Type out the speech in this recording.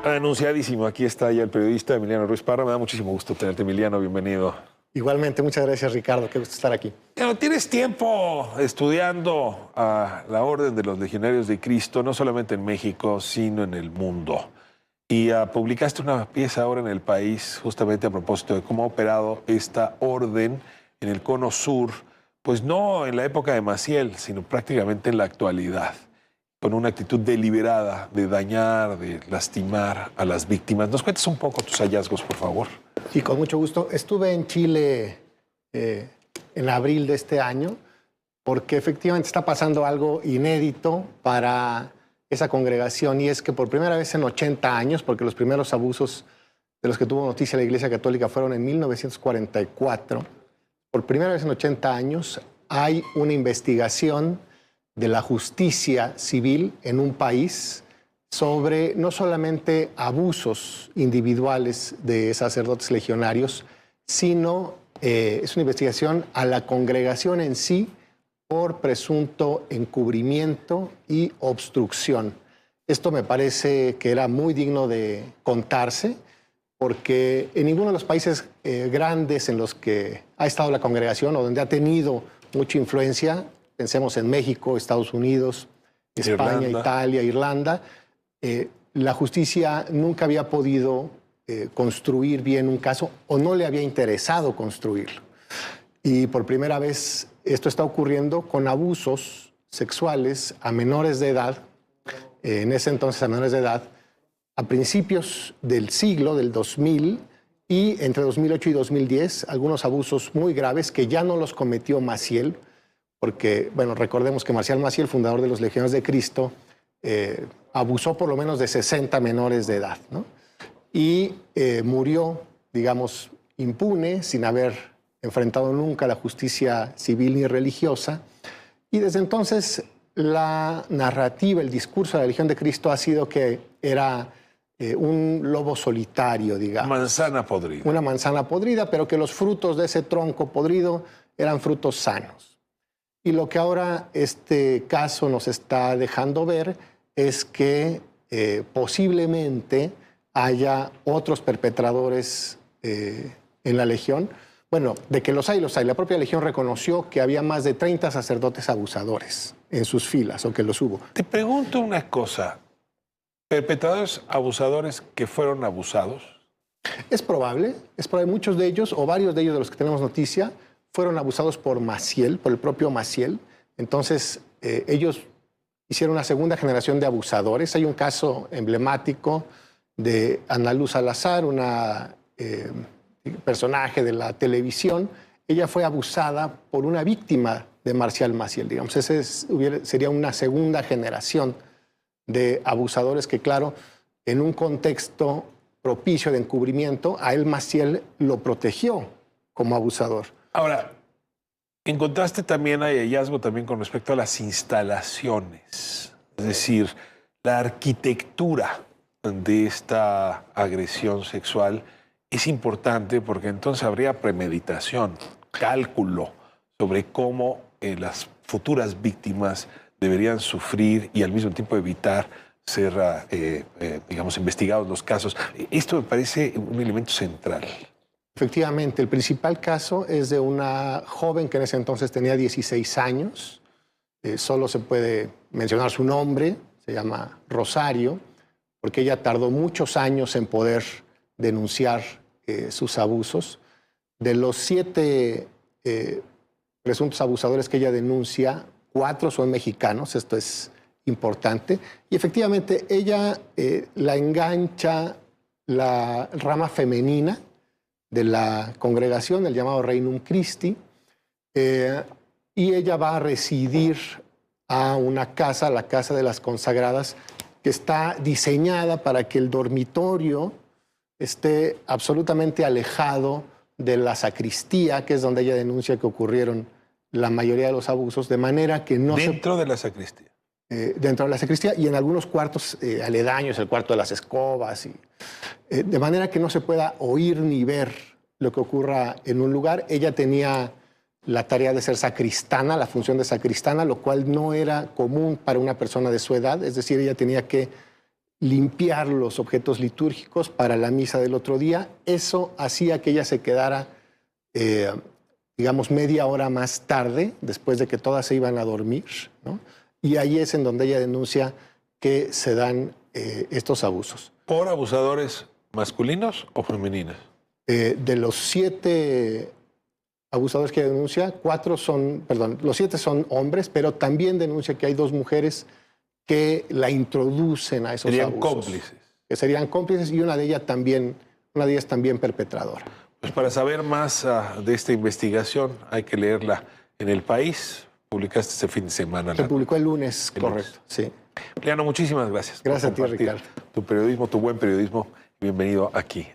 Anunciadísimo, aquí está ya el periodista Emiliano Ruiz Parra. Me da muchísimo gusto tenerte, Emiliano, bienvenido. Igualmente, muchas gracias, Ricardo, qué gusto estar aquí. Tienes tiempo estudiando a la Orden de los Legionarios de Cristo, no solamente en México, sino en el mundo. Y publicaste una pieza ahora en El País, justamente a propósito de cómo ha operado esta orden en el Cono Sur, pues no en la época de Maciel, sino prácticamente en la actualidad, con una actitud deliberada de dañar, de lastimar a las víctimas. ¿Nos cuentas un poco tus hallazgos, por favor? Sí, con mucho gusto. Estuve en Chile en abril de este año porque efectivamente está pasando algo inédito para esa congregación, y es que por primera vez en 80 años, porque los primeros abusos de los que tuvo noticia la Iglesia Católica fueron en 1944, por primera vez en 80 años hay una investigación de la justicia civil en un país sobre no solamente abusos individuales de sacerdotes legionarios, sino es una investigación a la congregación en sí por presunto encubrimiento y obstrucción. Esto me parece que era muy digno de contarse, porque en ninguno de los países grandes en los que ha estado la congregación o donde ha tenido mucha influencia, pensemos en México, Estados Unidos, España, Italia, Irlanda, la justicia nunca había podido construir bien un caso o no le había interesado construirlo. Y por primera vez esto está ocurriendo con abusos sexuales a menores de edad, en ese entonces a menores de edad, a principios del siglo, del 2000, y entre 2008 y 2010, algunos abusos muy graves que ya no los cometió Maciel, porque, bueno, recordemos que Marcial Maciel, fundador de los Legionarios de Cristo, abusó por lo menos de 60 menores de edad, ¿no? Y murió, digamos, impune, sin haber enfrentado nunca la justicia civil ni religiosa. Y desde entonces la narrativa, el discurso de la Legión de Cristo ha sido que era un lobo solitario, digamos. Manzana podrida. Una manzana podrida, pero que los frutos de ese tronco podrido eran frutos sanos. Y lo que ahora este caso nos está dejando ver es que posiblemente haya otros perpetradores en la Legión. Bueno, de que los hay, los hay. La propia Legión reconoció que había más de 30 sacerdotes abusadores en sus filas, o que los hubo. Te pregunto una cosa. ¿Perpetradores abusadores que fueron abusados? Es probable. Muchos de ellos, o varios de ellos de los que tenemos noticia, fueron abusados por Maciel, por el propio Maciel. Entonces, ellos hicieron una segunda generación de abusadores. Hay un caso emblemático de Ana Luz Salazar, una personaje de la televisión. Ella fue abusada por una víctima de Marcial Maciel, digamos. Sería una segunda generación de abusadores que, claro, en un contexto propicio de encubrimiento, a él Maciel lo protegió como abusador. Ahora, encontraste también, hay hallazgo también con respecto a las instalaciones, es decir, la arquitectura de esta agresión sexual es importante porque entonces habría premeditación, cálculo sobre cómo las futuras víctimas deberían sufrir y al mismo tiempo evitar ser, digamos, investigados los casos. Esto me parece un elemento central. Efectivamente, el principal caso es de una joven que en ese entonces tenía 16 años. Solo se puede mencionar su nombre, se llama Rosario, porque ella tardó muchos años en poder denunciar sus abusos. De los 7 presuntos abusadores que ella denuncia, 4 son mexicanos, esto es importante. Y efectivamente ella la engancha la rama femenina de la congregación, el llamado Regnum Christi, y ella va a residir a una casa, la Casa de las Consagradas, que está diseñada para que el dormitorio esté absolutamente alejado de la sacristía, que es donde ella denuncia que ocurrieron la mayoría de los abusos, de manera que no ¿Dentro de la sacristía? Dentro de la sacristía y en algunos cuartos aledaños, el cuarto de las escobas, de manera que no se pueda oír ni ver lo que ocurra en un lugar. Ella tenía la tarea de ser sacristana, la función de sacristana, lo cual no era común para una persona de su edad, es decir, ella tenía que limpiar los objetos litúrgicos para la misa del otro día. Eso hacía que ella se quedara, digamos, media hora más tarde, después de que todas se iban a dormir, ¿no? Y ahí es en donde ella denuncia que se dan estos abusos. ¿Por abusadores masculinos o femeninos? De los 7 abusadores que denuncia, 4 son, perdón, los 7 son hombres, pero también denuncia que hay 2 mujeres que la introducen a esos Serían abusos. cómplices. Que serían cómplices y una de ellas también perpetradora. Pues para saber más de esta investigación hay que leerla en El País. Publicaste este fin de semana. Se publicó el lunes, El correcto, sí. Liano, muchísimas gracias. Gracias por a ti, compartir Ricardo. Tu periodismo, tu buen periodismo. Bienvenido aquí.